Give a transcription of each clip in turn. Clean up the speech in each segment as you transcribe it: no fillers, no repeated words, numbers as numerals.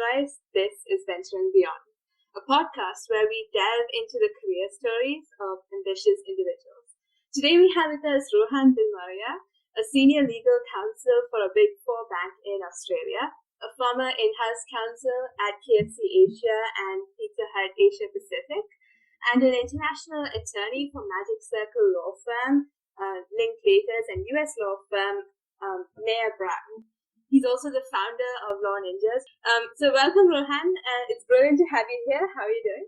AdventuRise. This is Venturing Beyond, a podcast where we delve into the career stories of ambitious individuals. Today we have with us Rohan Bilimoria, a senior legal counsel for a Big Four bank in Australia, a former in-house counsel at KFC Asia and Pizza Hut Asia Pacific, and an international attorney for Magic Circle law firm, Linklaters, and US law firm Mayer Brown. He's also the founder of Law Ninjas. So welcome, Rohan. It's brilliant to have you here. How are you doing?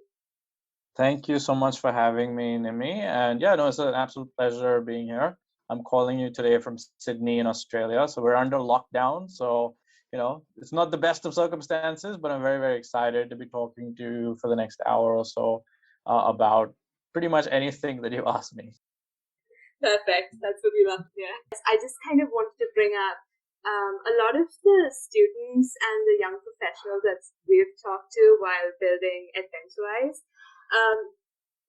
Thank you so much for having me, Nimi. And yeah, no, it's an absolute pleasure being here. I'm calling you today from Sydney in Australia. So we're under lockdown. So, it's not the best of circumstances, but I'm very, very excited to be talking to you for the next hour or so about pretty much anything that you ask me. Perfect. That's what we love to hear. I just kind of wanted to bring up a lot of the students and the young professionals that we've talked to while building AdventuRise,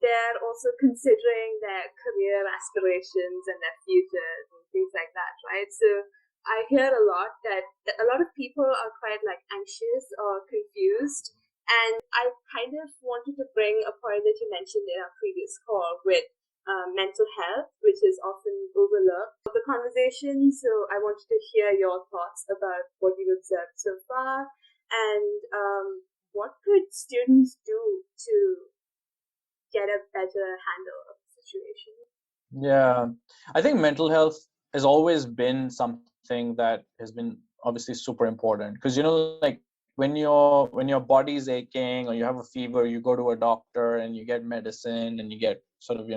they're also considering their career aspirations and their futures and things like that, right? So I hear a lot that a lot of people are quite anxious or confused. And I kind of wanted to bring a point that you mentioned in our previous call with mental health, which is often overlooked of the conversation. So I wanted to hear your thoughts about what you've observed so far, and what could students do to get a better handle of the situation. Yeah, I think mental health has always been something that has been obviously super important, because when your body's aching or you have a fever, you go to a doctor and you get medicine and you get sort of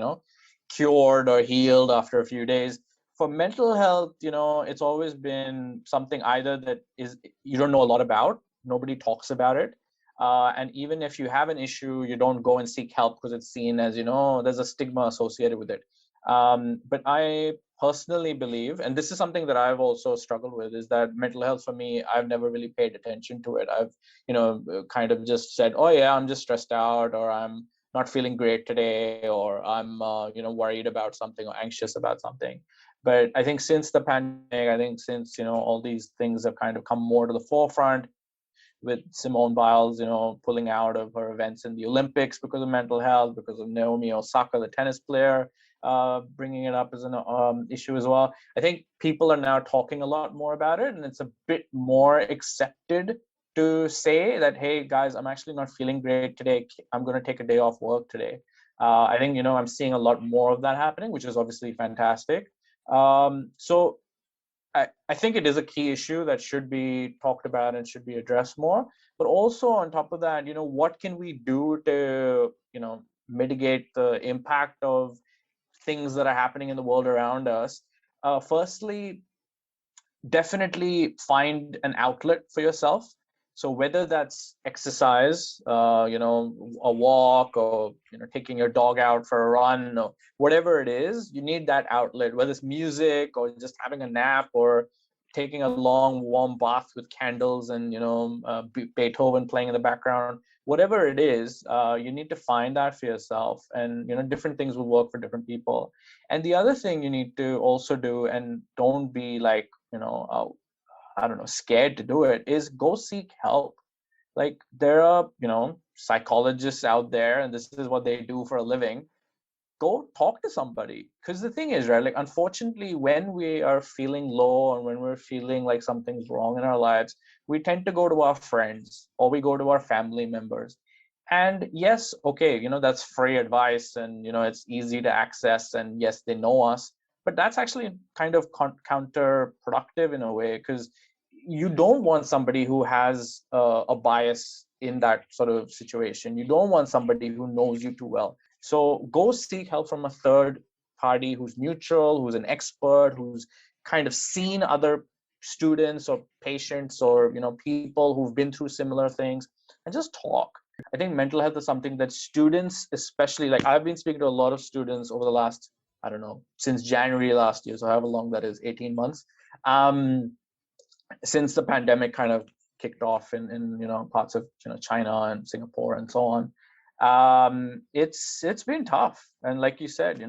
cured or healed after a few days. For mental health, it's always been something either that is you don't know a lot about, nobody talks about it, and even if you have an issue, you don't go and seek help because it's seen as there's a stigma associated with it. But I personally believe, and this is something that I've also struggled with, is that mental health for me, I've never really paid attention to it. I've kind of just said, oh yeah, I'm just stressed out, or I'm not feeling great today, or I'm worried about something or anxious about something. But I think since the pandemic, since all these things have kind of come more to the forefront, with Simone Biles pulling out of her events in the Olympics because of mental health, because of Naomi Osaka, the tennis player, bringing it up as an issue as well. I think people are now talking a lot more about it, and it's a bit more accepted to say that, hey guys, I'm actually not feeling great today, I'm going to take a day off work today. I think I'm seeing a lot more of that happening, which is obviously fantastic. So I think it is a key issue that should be talked about and should be addressed more. But also on top of that, what can we do to mitigate the impact of things that are happening in the world around us? Firstly, definitely find an outlet for yourself. So whether that's exercise, a walk, or taking your dog out for a run, or whatever it is, you need that outlet. Whether it's music, or just having a nap, or taking a long warm bath with candles and Beethoven playing in the background. Whatever it is, you need to find that for yourself, and different things will work for different people. And the other thing you need to also do, and don't be scared to do it, is go seek help. Like, there are, psychologists out there, and this is what they do for a living. Go talk to somebody. Because the thing is, right, unfortunately, when we are feeling low and when we're feeling like something's wrong in our lives, we tend to go to our friends or we go to our family members. And yes, okay, that's free advice, and it's easy to access, and yes, they know us. But that's actually kind of counterproductive in a way, because you don't want somebody who has a bias in that sort of situation. You don't want somebody who knows you too well. So go seek help from a third party who's neutral, who's an expert, who's kind of seen other students or patients or people who've been through similar things, and just talk. I think mental health is something that students, especially, I've been speaking to a lot of students over the last, I don't know, since January last year, so however long that is, 18 months. Since the pandemic kind of kicked off in parts of China and Singapore and so on, it's been tough. And like you said,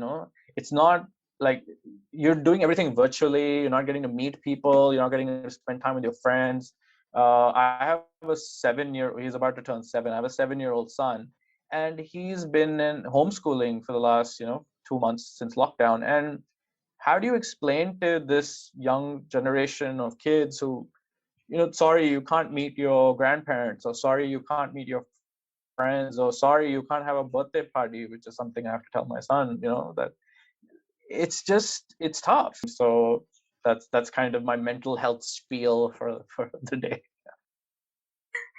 it's not like you're doing everything virtually. You're not getting to meet people. You're not getting to spend time with your friends. I have a 7 year. He's about to turn 7. I have a 7-year-old son, and he's been in homeschooling for the last 2 months since lockdown. And how do you explain to this young generation of kids who, sorry, you can't meet your grandparents, or sorry, you can't meet your friends, or sorry, you can't have a birthday party, which is something I have to tell my son, that it's tough. So that's kind of my mental health spiel for the day.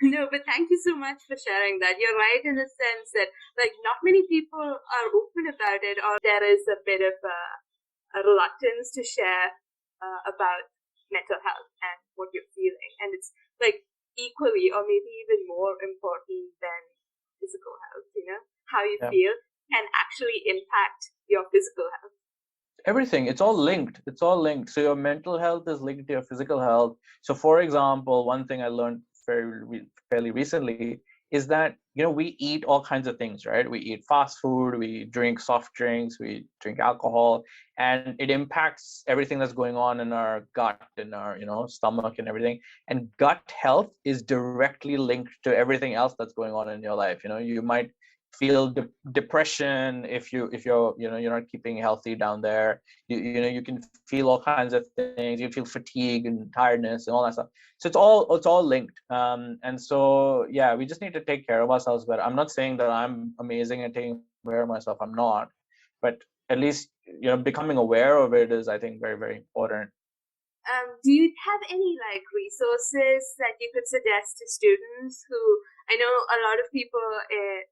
No, but thank you so much for sharing that. You're right in the sense that, like, not many people are open about it, or there is a bit of a reluctance to share about mental health and what you're feeling. And it's like equally or maybe even more important than physical health, how you Yeah. feel can actually impact your physical health. Everything, it's all linked. So your mental health is linked to your physical health. So for example, one thing I learned fairly recently is that we eat all kinds of things, right? We eat fast food, we drink soft drinks, we drink alcohol, and it impacts everything that's going on in our gut, in our stomach and everything. And gut health is directly linked to everything else that's going on in your life. You might feel depression if you're not keeping healthy down there. You can feel all kinds of things. You feel fatigue and tiredness and all that stuff. So it's all linked. And so yeah, we just need to take care of ourselves better. I'm not saying that I'm amazing at taking care of myself. I'm not, but at least becoming aware of it is, I think, very, very important. Do you have any like resources that you could suggest to students who, I know a lot of people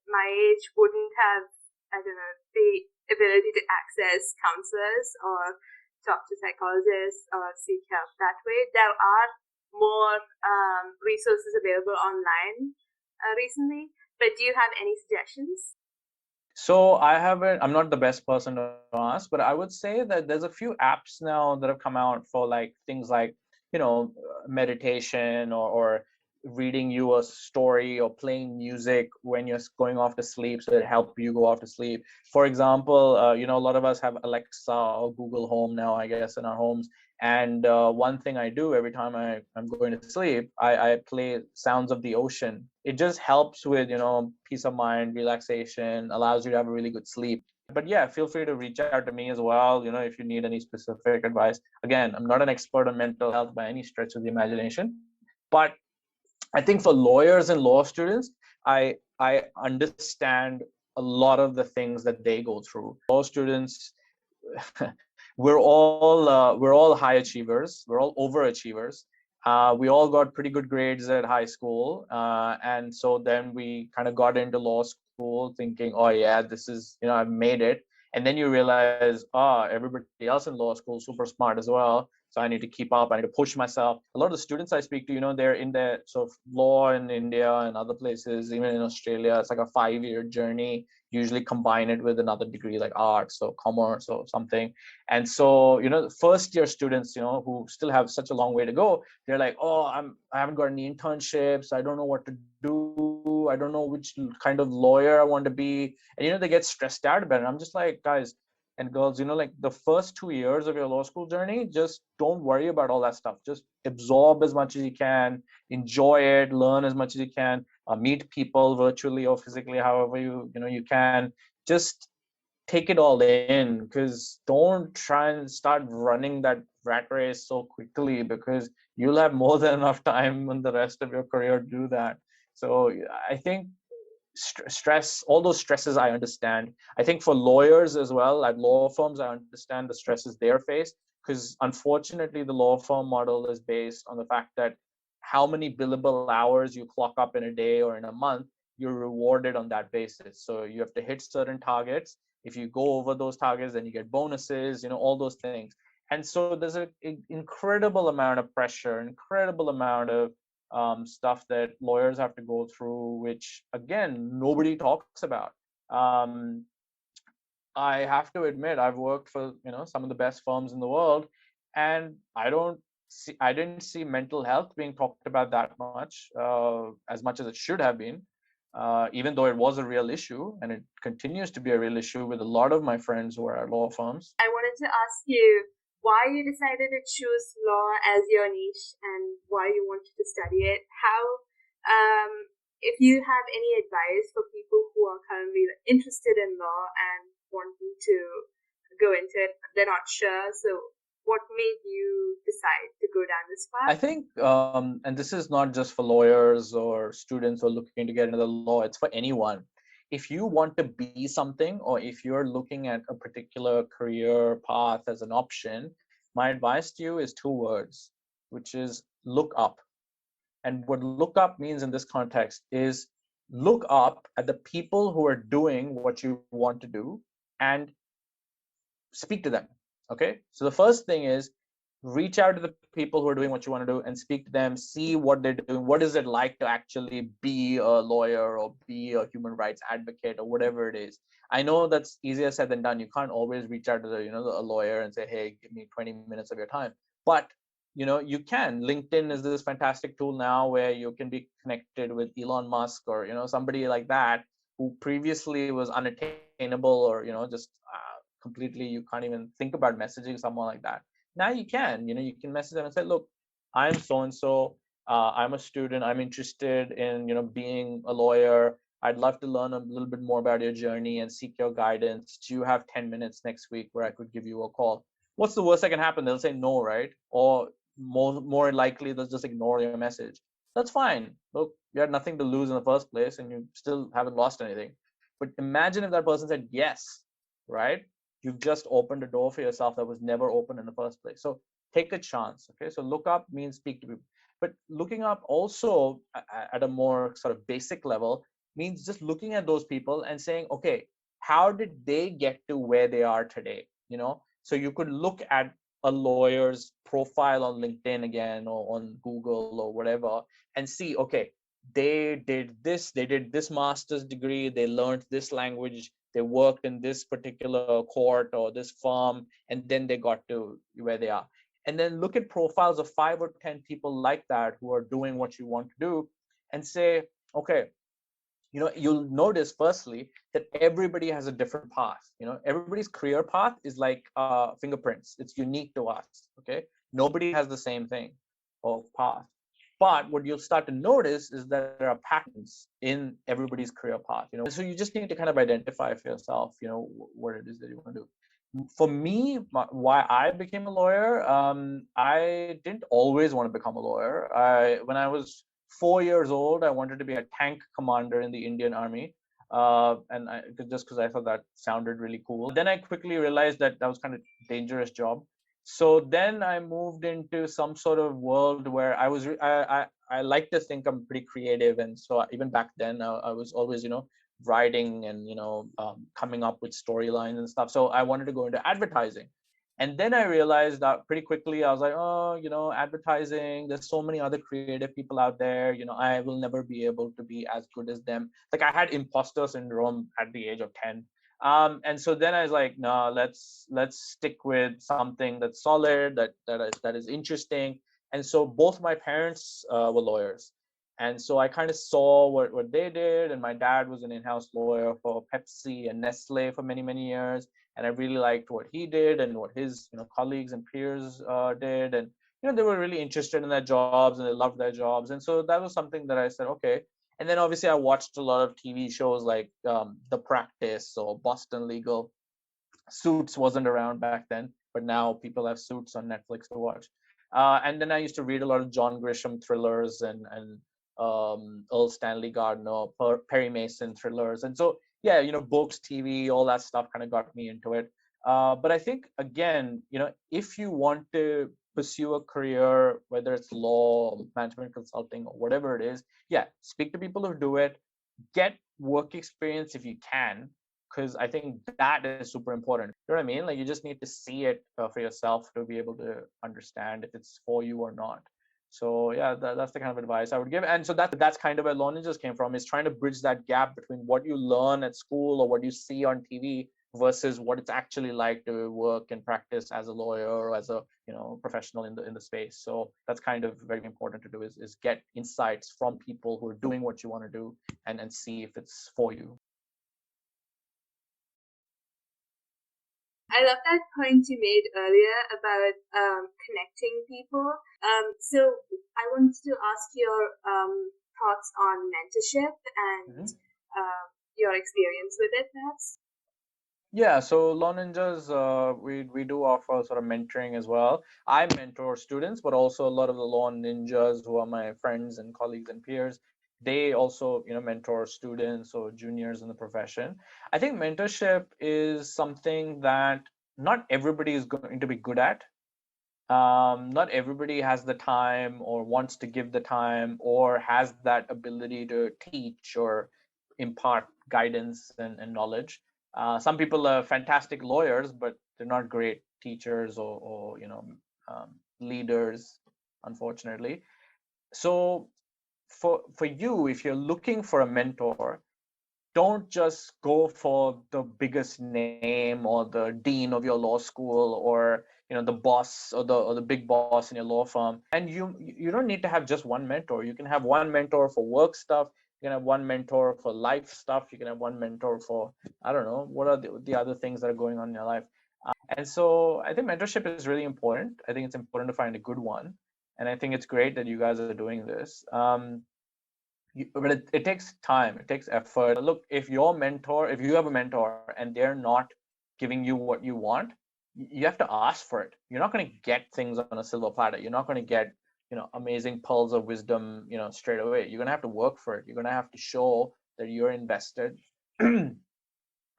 my age wouldn't have, I don't know, the ability to access counselors or talk to psychologists or seek help that way. There are more resources available online recently, but do you have any suggestions? So I'm not the best person to ask, but I would say that there's a few apps now that have come out for like things like, meditation, or reading you a story, or playing music when you're going off to sleep, so it help you go off to sleep. For example, a lot of us have Alexa or Google Home now, I guess, in our homes. And one thing I do every time I'm going to sleep, I play sounds of the ocean. It just helps with, peace of mind, relaxation, allows you to have a really good sleep. But yeah, feel free to reach out to me as well, if you need any specific advice. Again, I'm not an expert on mental health by any stretch of the imagination, but I think for lawyers and law students, I understand a lot of the things that they go through. Law students, we're all high achievers. We're all overachievers. We all got pretty good grades at high school, and so then we kind of got into law school thinking, oh yeah, this is, I've made it. And then you realize, everybody else in law school is super smart as well. So I need to keep up. I need to push myself. A lot of the students I speak to, they're in the sort of law in India and other places, even in Australia. It's like a 5-year journey. Usually combine it with another degree like arts or commerce or something. And so, the first year students, who still have such a long way to go, they're like, oh, I haven't got any internships. I don't know what to do. I don't know which kind of lawyer I want to be. And, they get stressed out about it. I'm just like, guys and girls, like the first 2 years of your law school journey, just don't worry about all that stuff. Just absorb as much as you can, enjoy it, learn as much as you can, meet people virtually or physically, however you can. Just take it all in, because don't try and start running that rat race so quickly, because you'll have more than enough time in the rest of your career to do that. So I think stress, all those stresses I understand. I think for lawyers as well, at law firms, I understand the stresses they're faced, because unfortunately the law firm model is based on the fact that how many billable hours you clock up in a day or in a month, you're rewarded on that basis. So you have to hit certain targets. If you go over those targets, then you get bonuses, all those things. And so there's an incredible amount of pressure, incredible amount of stuff that lawyers have to go through, which again nobody talks about. Um, I have to admit, I've worked for some of the best firms in the world, and I didn't see mental health being talked about that as much as it should have been. Even though it was a real issue, and it continues to be a real issue with a lot of my friends who are at law firms. I wanted to ask you, why you decided to choose law as your niche and why you wanted to study it. How, if you have any advice for people who are currently interested in law and wanting to go into it, they're not sure. So, what made you decide to go down this path? I think, and this is not just for lawyers or students who are looking to get into the law, it's for anyone. If you want to be something, or if you're looking at a particular career path as an option, my advice to you is two words, which is look up. And what look up means in this context is look up at the people who are doing what you want to do and speak to them. Okay. So the first thing is reach out to the people who are doing what you want to do and speak to them, see what they're doing. What is it like to actually be a lawyer or be a human rights advocate or whatever it is? I know that's easier said than done. You can't always reach out to a lawyer and say, hey, give me 20 minutes of your time. But you can. LinkedIn is this fantastic tool now where you can be connected with Elon Musk or somebody like that who previously was unattainable, or just completely, you can't even think about messaging someone like that. Now you can. You can message them and say, look, I'm so and so, I'm a student, I'm interested in being a lawyer. I'd love to learn a little bit more about your journey and seek your guidance. Do you have 10 minutes next week where I could give you a call? What's the worst that can happen? They'll say no, right? Or more likely they'll just ignore your message. That's fine. Look, you had nothing to lose in the first place and you still haven't lost anything. But imagine if that person said yes, right? You've just opened a door for yourself that was never open in the first place. So take a chance. Okay. So look up means speak to people. But looking up also at a more sort of basic level means just looking at those people and saying, okay, how did they get to where they are today? So you could look at a lawyer's profile on LinkedIn again or on Google or whatever and see, okay, they did this master's degree, they learned this language, they worked in this particular court or this firm, and then they got to where they are. And then look at profiles of 5 or 10 people like that who are doing what you want to do and say, okay, you'll notice firstly that everybody has a different path. Everybody's career path is like fingerprints. It's unique to us. Okay. Nobody has the same thing or path. But what you'll start to notice is that there are patterns in everybody's career path. So you just need to kind of identify for yourself, what it is that you want to do. For me, why I became a lawyer, I didn't always want to become a lawyer. When I was 4 years old, I wanted to be a tank commander in the Indian Army. Just because I thought that sounded really cool. Then I quickly realized that was kind of dangerous job. So then I moved into some sort of world where I like to think I'm pretty creative, and so even back then I was always writing and coming up with storylines and stuff. So I wanted to go into advertising. And then I realized that pretty quickly. I was like, oh, advertising, there's so many other creative people out there. I will never be able to be as good as them. Like I had imposter syndrome at the age of 10. And so then I was like, no, let's stick with something that's solid, that is interesting. And so both my parents were lawyers. And so I kind of saw what they did. And my dad was an in-house lawyer for Pepsi and Nestle for many, many years. And I really liked what he did and what his colleagues and peers did. And they were really interested in their jobs and they loved their jobs. And so that was something that I said, okay. And then obviously I watched a lot of TV shows like The Practice or Boston Legal. Suits wasn't around back then, but now people have Suits on Netflix to watch. And then I used to read a lot of John Grisham thrillers and Earl Stanley Gardner, Perry Mason thrillers. And so, yeah, books, TV, all that stuff kind of got me into it. But I think, again, if you want to pursue a career, whether it's law, management consulting, or whatever it is, yeah, speak to people who do it, get work experience if you can, because I think that is super important. You know what I mean? Like you just need to see it for yourself to be able to understand if it's for you or not. So yeah, that's the kind of advice I would give. And so that's kind of where Law Ninjas came from, is trying to bridge that gap between what you learn at school or what you see on TV versus what it's actually like to work and practice as a lawyer or as a professional in the space. So that's kind of very important to do, is get insights from people who are doing what you want to do and see if it's for you. I love that point you made earlier about connecting people. So I wanted to ask your thoughts on mentorship and your experience with it, perhaps. Yeah, so Law Ninjas, we do offer sort of mentoring as well. I mentor students, but also a lot of the Law Ninjas who are my friends and colleagues and peers, they also, mentor students or juniors in the profession. I think mentorship is something that not everybody is going to be good at. Not everybody has the time or wants to give the time or has that ability to teach or impart guidance and knowledge. Some people are fantastic lawyers, but they're not great teachers or leaders, unfortunately. So for you, if you're looking for a mentor, don't just go for the biggest name or the dean of your law school or the boss or the big boss in your law firm. And you don't need to have just one mentor. You can have one mentor for work stuff, you can have one mentor for life stuff, you can have one mentor for, I don't know, what are the other things that are going on in your life. And so I think mentorship is really important. I think it's important to find a good one, and I think it's great that you guys are doing this. But it takes time, it takes effort. Look, if you have a mentor and they're not giving you what you want, you have to ask for it. You're not going to get things on a silver platter. You're not going to get amazing pearls of wisdom straight away. You're going to have to work for it. You're going to have to show that you're invested and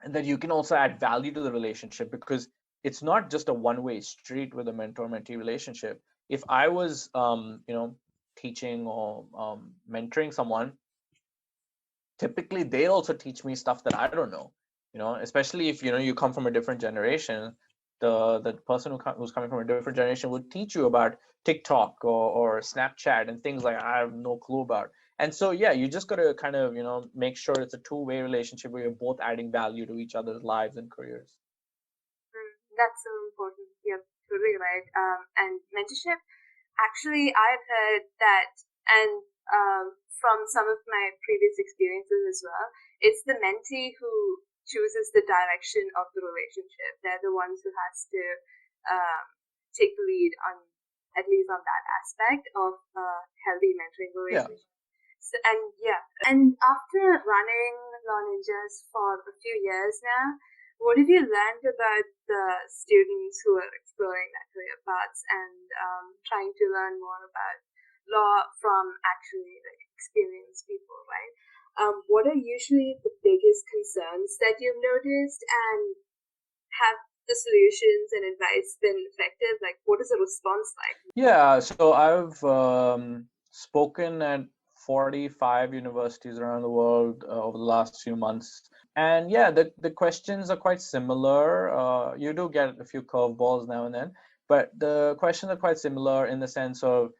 that you can also add value to the relationship, because it's not just a one-way street with a mentor-mentee relationship. If I was teaching or mentoring someone, typically they also teach me stuff that I don't know, especially if you come from a different generation. The person who's coming from a different generation would teach you about TikTok or Snapchat and things like I have no clue about. And so yeah, you just got to kind of make sure it's a two-way relationship where you're both adding value to each other's lives and careers. That's so important. You're totally right. And mentorship, actually, I've heard that, and from some of my previous experiences as well, it's the mentee who chooses the direction of the relationship. They're the ones who has to um, take the lead on, at least on that aspect of a healthy mentoring Yeah. relationship. So, and yeah, and after running Law Ninjas for a few years now, what have you learned about the students who are exploring that career paths and trying to learn more about law from actually like experienced people, right? What are usually the biggest concerns that you've noticed, and have the solutions and advice been effective? Like, what is the response like? Yeah, so I've spoken at 45 universities around the world over the last few months. And yeah, the questions are quite similar. You do get a few curveballs now and then, but the questions are quite similar in the sense of,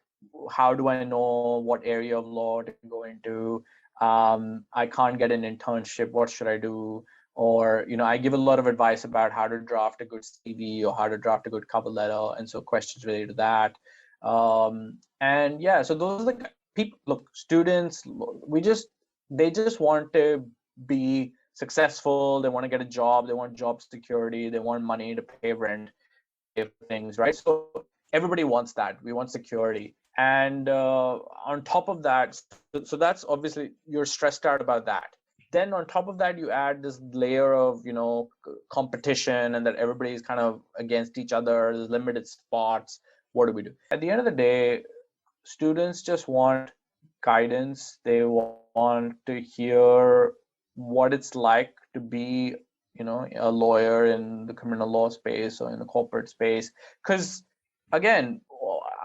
how do I know what area of law to go into? I can't get an internship. What should I do? Or I give a lot of advice about how to draft a good CV or how to draft a good cover letter, and so questions related to that. And yeah, so those are the people. Look, students, they just want to be successful. They want to get a job. They want job security. They want money to pay rent, pay for things, right? So everybody wants that. We want security. And on top of that, so that's obviously, you're stressed out about that. Then on top of that, you add this layer of competition, and that everybody's kind of against each other. There's limited spots. What do we do? At the end of the day, students just want guidance. They want to hear what it's like to be a lawyer in the criminal law space or in the corporate space, because again,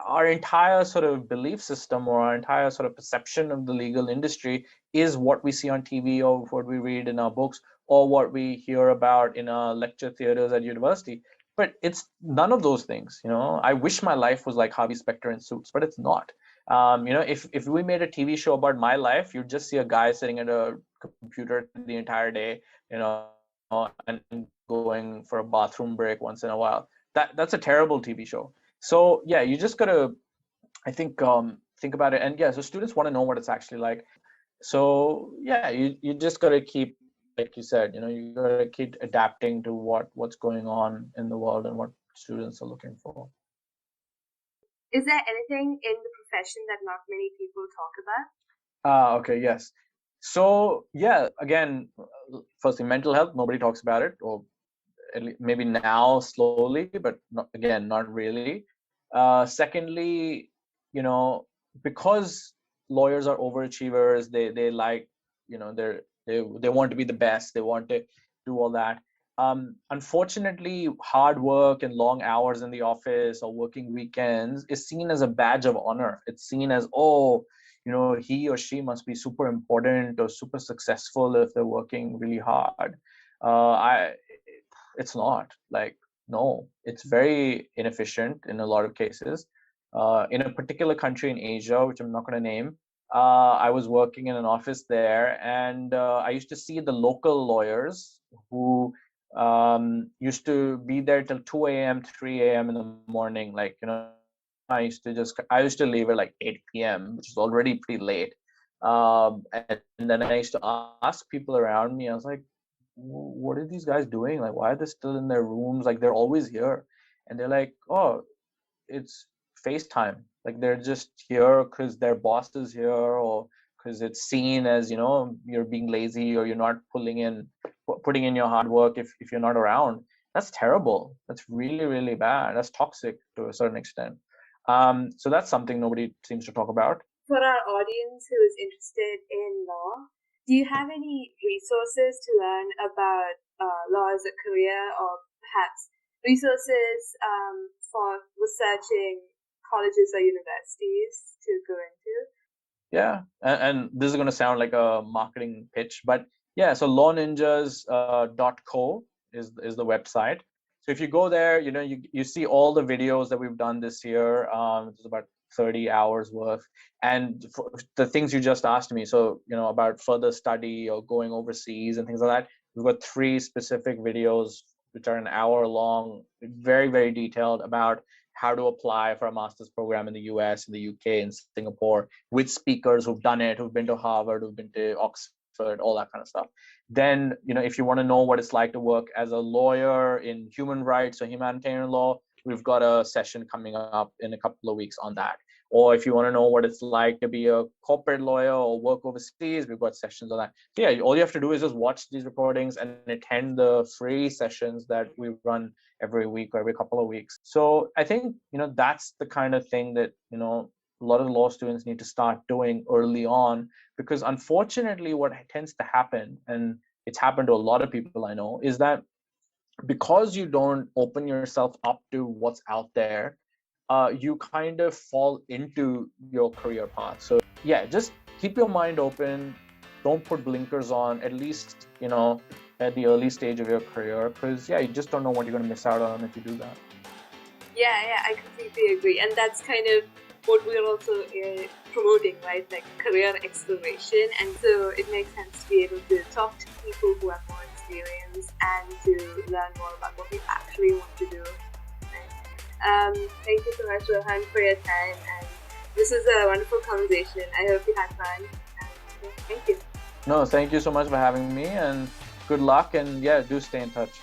our entire sort of belief system or our entire sort of perception of the legal industry is what we see on TV or what we read in our books or what we hear about in our lecture theaters at university. But it's none of those things. I wish my life was like Harvey Specter in Suits, but it's not. If we made a TV show about my life, you'd just see a guy sitting at a computer the entire day, and going for a bathroom break once in a while. That's a terrible TV show. So yeah, you just gotta, I think about it. And yeah, so students want to know what it's actually like. So yeah, you just gotta keep like you said, you gotta keep adapting to what's going on in the world and what students are looking for. Is there anything in the profession that not many people talk about? Okay, yes. So yeah, again, firstly, mental health, nobody talks about it, or maybe now slowly, but again, not really. Secondly, because lawyers are overachievers, they like, they want to be the best, they want to do all that. Unfortunately, hard work and long hours in the office or working weekends is seen as a badge of honor. It's seen as, oh, he or she must be super important or super successful if they're working really hard. I It's not. Like, no, it's very inefficient in a lot of cases. In a particular country in Asia, which I'm not going to name, I was working in an office there, and I used to see the local lawyers who used to be there till 2 a.m., 3 a.m. in the morning. Like, I used to leave at like 8 p.m., which is already pretty late. And then I used to ask people around me, I was like, what are these guys doing? Like, why are they still in their rooms? Like, they're always here. And they're like, oh, it's FaceTime. Like, they're just here because their boss is here, or because it's seen as, you're being lazy, or you're not putting in your hard work if you're not around. That's terrible. That's really, really bad. That's toxic to a certain extent. So that's something nobody seems to talk about. For our audience who is interested in law, do you have any resources to learn about law as a career, or perhaps resources for researching colleges or universities to go into? Yeah, and this is going to sound like a marketing pitch, but yeah, so lawninjas.co is the website. So if you go there, you see all the videos that we've done this year. It's about 30 hours worth, and for the things you just asked me, so about further study or going overseas and things like that, we've got 3 specific videos which are an hour long, very, very detailed, about how to apply for a master's program in the US, in the UK, in Singapore, with speakers who've done it, who've been to Harvard, who've been to Oxford, all that kind of stuff. Then, if you want to know what it's like to work as a lawyer in human rights or humanitarian law, we've got a session coming up in a couple of weeks on that. Or if you want to know what it's like to be a corporate lawyer or work overseas, we've got sessions on that. So yeah, all you have to do is just watch these recordings and attend the free sessions that we run every week or every couple of weeks. So I think, that's the kind of thing that, a lot of law students need to start doing early on, because unfortunately what tends to happen, and it's happened to a lot of people I know, is that because you don't open yourself up to what's out there, you kind of fall into your career path. So yeah, just keep your mind open. Don't put blinkers on, at least, at the early stage of your career, because yeah, you just don't know what you're going to miss out on if you do that. Yeah, I completely agree. And that's kind of what we're also promoting, right? Like career exploration. And so it makes sense to be able to talk to people who have more experience and to learn more about what we actually want to do. Thank you so much, Rohan, for your time. And this was a wonderful conversation. I hope you had fun. And thank you. No, thank you so much for having me, and good luck. And yeah, do stay in touch.